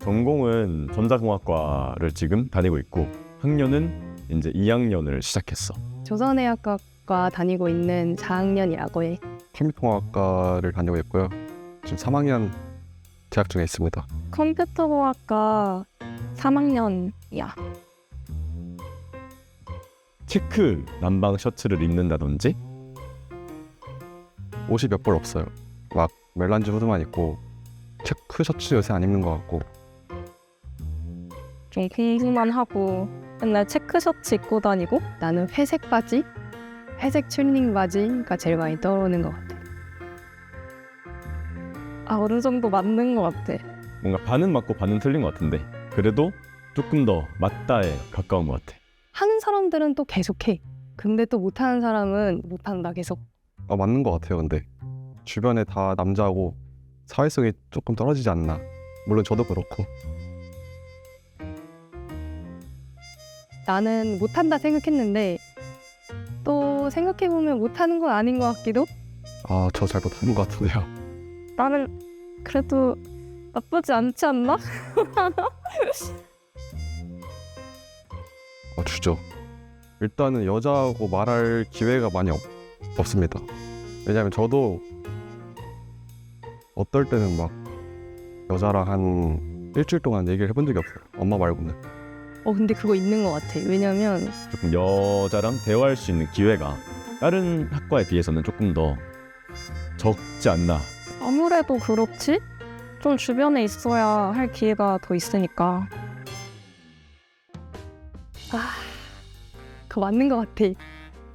전공은 전자공학과를 지금 다니고 있고 학년은 이제 2학년을 시작했어. 조선의학과 다니고 있는 4학년이라고 해. 컴퓨터공학과를 다니고 있고요. 지금 3학년 재학 중에 있습니다. 컴퓨터공학과 3학년이야. 체크 남방 셔츠를 입는다든지 옷이 몇 벌 없어요. 막 멜란지 후드만 입고 체크 셔츠 요새 안 입는 것 같고. 좀 공부만 하고 맨날 체크 셔츠 입고 다니고. 나는 회색 바지, 회색 튜닝 바지가 제일 많이 떠오르는 것 같아. 어느 정도 맞는 것 같아. 뭔가 반은 맞고 반은 틀린 것 같은데 그래도 조금 더 맞다에 가까운 것 같아. 하는 사람들은 또 계속해. 근데 또 못하는 사람은 못한다 계속. 맞는 것 같아요. 근데 주변에 다 남자고 사회성이 조금 떨어지지 않나. 물론 저도 그렇고. 나는 못한다 생각했는데 또 생각해보면 못하는 건 아닌 것 같기도. 저 잘 못하는 것 같은데요. 나는 그래도 나쁘지 않지 않나? 주죠. 일단은 여자하고 말할 기회가 많이 없습니다. 왜냐면 저도 어떨 때는 막 여자랑 한 일주일 동안 얘기를 해본 적이 없어요. 엄마 말고는. 근데 그거 있는 것 같아. 왜냐면 조금 여자랑 대화할 수 있는 기회가 다른 학과에 비해서는 조금 더 적지 않나. 아무래도 그렇지? 좀 주변에 있어야 할 기회가 더 있으니까. 그거 맞는 것 같아.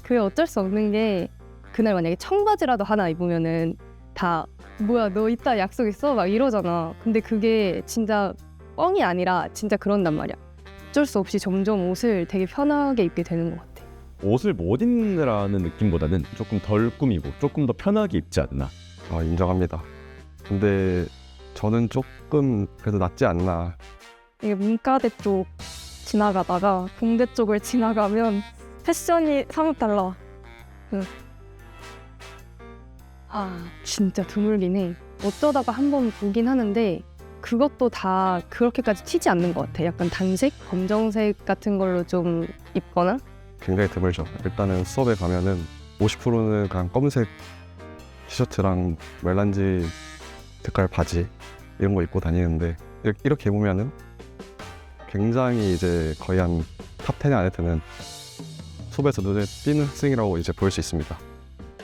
그게 어쩔 수 없는 게 그날 만약에 청바지라도 하나 입으면은 다 뭐야 너 이따 약속 있어? 막 이러잖아. 근데 그게 진짜 뻥이 아니라 진짜 그런단 말이야. 어쩔 수 없이 점점 옷을 되게 편하게 입게 되는 것 같아. 옷을 못 입느라는 느낌보다는 조금 덜 꾸미고 조금 더 편하게 입지 않나. 인정합니다. 근데 저는 조금 그래도 낫지 않나. 이게 문과대 쪽 지나가다가 공대 쪽을 지나가면 패션이 사뭇 달라. 진짜 드물긴 해. 어쩌다가 한번 보긴 하는데 그것도 다 그렇게까지 튀지 않는 것 같아. 약간 단색, 검정색 같은 걸로 좀 입거나. 굉장히 드물죠. 일단은 수업에 가면은 50%는 그냥 검은색 티셔츠랑 멜란지 색깔 바지 이런 거 입고 다니는데 이렇게 보면은 굉장히 이제 거의 한 탑 10에 안에 드는 수업에서 눈에 띄는 학생이라고 이제 보일 수 있습니다.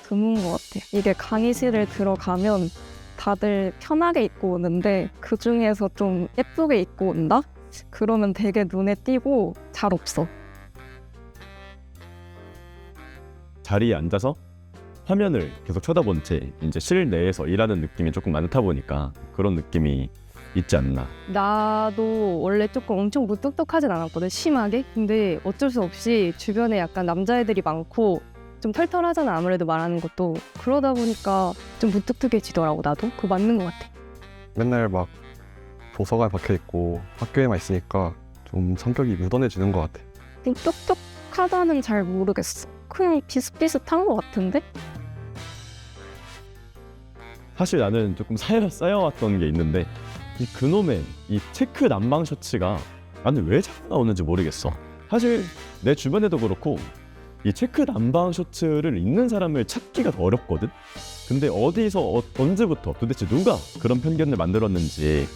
드문 것 같아. 이게 강의실을 들어가면 다들 편하게 입고 오는데 그 중에서 좀 예쁘게 입고 온다? 그러면 되게 눈에 띄고 잘 없어. 자리에 앉아서 화면을 계속 쳐다본 채 이제 실내에서 일하는 느낌이 조금 많다 보니까 그런 느낌이 있지 않나. 나도 원래 조금 엄청 무뚝뚝하진 않았거든, 심하게. 근데 어쩔 수 없이 주변에 약간 남자애들이 많고 좀 털털하잖아, 아무래도 말하는 것도. 그러다 보니까 좀 무뚝뚝해지더라고, 나도. 그거 맞는 것 같아. 맨날 막 도서관 박혀 있고 학교에만 있으니까 좀 성격이 무던해지는 것 같아. 똑똑하다는 잘 모르겠어. 그냥 비슷비슷한 것 같은데? 사실 나는 조금 쌓여왔던 게 있는데 이 그놈의 이 체크 남방 셔츠가 나는 왜 자꾸 나오는지 모르겠어. 사실 내 주변에도 그렇고 이 체크 남방 셔츠를 입는 사람을 찾기가 더 어렵거든. 근데 어디서 언제부터 도대체 누가 그런 편견을 만들었는지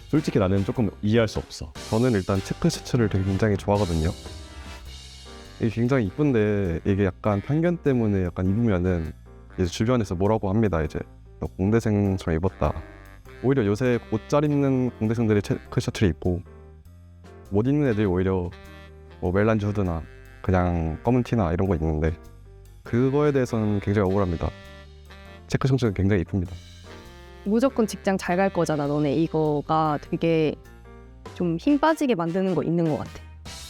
솔직히 나는 조금 이해할 수 없어. 저는 일단 체크 셔츠를 되게 굉장히 좋아하거든요. 이게 굉장히 이쁜데 이게 약간 편견 때문에 약간 입으면은 이제 주변에서 뭐라고 합니다. 이제 너 공대생처럼 입었다. 오히려 요새 옷 잘 입는 공대생들이 체크 셔츠를 입고 못 입는 애들이 오히려 뭐 멜란지 후드나 그냥 검은 티나 이런 거 입는데 그거에 대해서는 굉장히 억울합니다. 체크 셔츠는 굉장히 이쁩니다. 무조건 직장 잘 갈 거잖아, 너네. 이거가 되게 좀 힘 빠지게 만드는 거 있는 것 같아.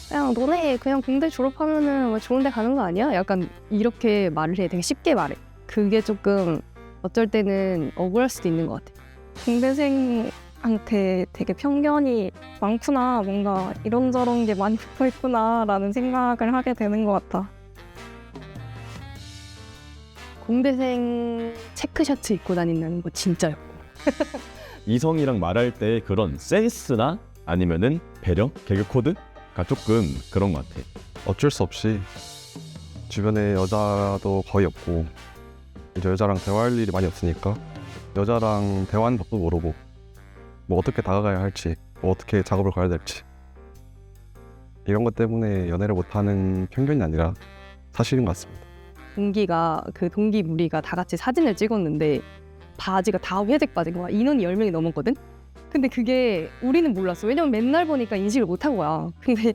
그냥 너네 그냥 공대 졸업하면은 뭐 좋은 데 가는 거 아니야? 약간 이렇게 말을 해. 되게 쉽게 말해. 그게 조금 어쩔 때는 억울할 수도 있는 것 같아. 공대생한테 되게 편견이 많구나. 뭔가 이런저런 게 많이 붙어있구나 라는 생각을 하게 되는 것 같아. 공대생 체크 셔츠 입고 다닌다는 거 진짜였고. 이성이랑 말할 때 그런 센스나 아니면은 배려, 개그 코드가 조금 그런 것 같아. 어쩔 수 없이 주변에 여자도 거의 없고 이제 여자랑 대화할 일이 많이 없으니까 여자랑 대화하는 법도 모르고 뭐 어떻게 다가가야 할지 뭐 어떻게 작업을 가야 될지 이런 것 때문에 연애를 못하는 편견이 아니라 사실인 것 같습니다. 동기가 그 동기 무리가 다 같이 사진을 찍었는데 바지가 다 회색 바지인 거야. 인원이 10명이 넘었거든. 근데 그게 우리는 몰랐어. 왜냐면 맨날 보니까 인식을 못한 거야. 근데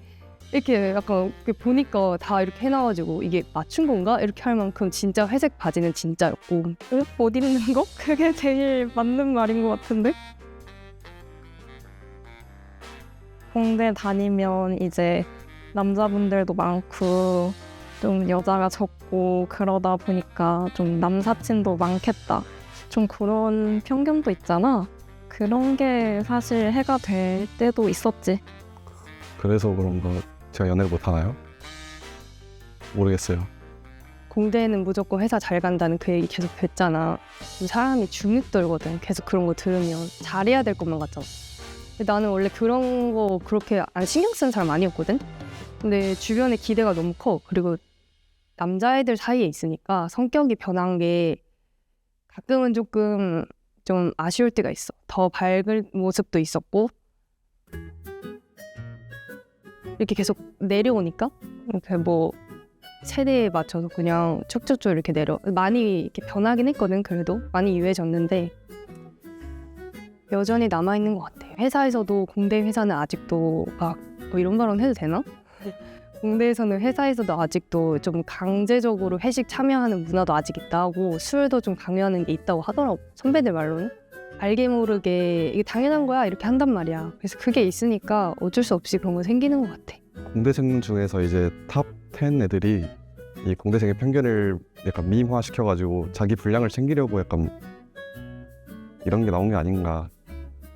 이렇게 약간 보니까 다 이렇게 해놔가지고 이게 맞춘 건가? 이렇게 할 만큼 진짜 회색 바지는 진짜였고. 옷 입는 거? 그게 제일 맞는 말인 것 같은데? 공대 다니면 이제 남자분들도 많고 좀 여자가 적고 그러다 보니까 좀 남사친도 많겠다. 좀 그런 편견도 있잖아. 그런 게 사실 해가 될 때도 있었지. 그래서 그런가 제가 연애를 못하나요? 모르겠어요. 공대에는 무조건 회사 잘 간다는 그 얘기 계속 듣잖아. 사람이 주눅 들거든. 계속 그런 거 들으면 잘해야 될 것만 같잖아. 근데 나는 원래 그런 거 그렇게 안 신경 쓰는 사람 아니었거든. 근데 주변에 기대가 너무 커. 그리고 남자애들 사이에 있으니까 성격이 변한 게 가끔은 조금 좀 아쉬울 때가 있어. 더 밝은 모습도 있었고 이렇게 계속 내려오니까 이렇게 뭐 세대에 맞춰서 그냥 쭉쭉쭉 이렇게 내려 많이 이렇게 변하긴 했거든. 그래도 많이 유해졌는데 여전히 남아 있는 것 같아. 회사에서도 공대 회사는 아직도 막 뭐 이런 발언 해도 되나? 공대에서는 회사에서도 아직도 좀 강제적으로 회식 참여하는 문화도 아직 있다고 술도 좀 강요하는 게 있다고 하더라고. 선배들 말로는. 알게 모르게 이게 당연한 거야 이렇게 한단 말이야. 그래서 그게 있으니까 어쩔 수 없이 그런 거 생기는 것 같아. 공대생 중에서 이제 탑 10 애들이 이 공대생의 편견을 약간 미임화 시켜가지고 자기 분량을 챙기려고 약간 이런 게 나온 게 아닌가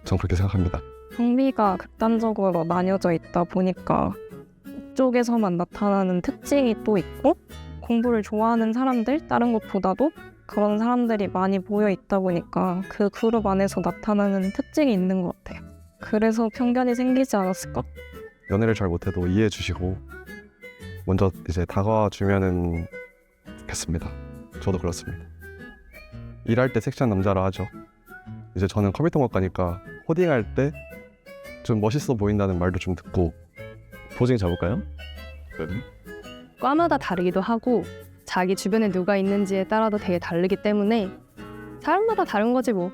전 그렇게 생각합니다. 성비가 극단적으로 나뉘어져 있다 보니까 이쪽에서만 나타나는 특징이 또 있고 공부를 좋아하는 사람들 다른 것보다도 그런 사람들이 많이 모여 있다 보니까 그 그룹 안에서 나타나는 특징이 있는 것 같아요. 그래서 편견이 생기지 않았을까? 연애를 잘 못해도 이해해 주시고 먼저 이제 다가와 주면은 좋겠습니다. 저도 그렇습니다. 일할 때 섹시한 남자라 하죠. 이제 저는 컴퓨터공학과니까 코딩할 때 좀 멋있어 보인다는 말도 좀 듣고 포징 잡을까요? 과마다 다르기도 하고 자기 주변에 누가 있는지에 따라도 되게 다르기 때문에 사람마다 다른 거지 뭐.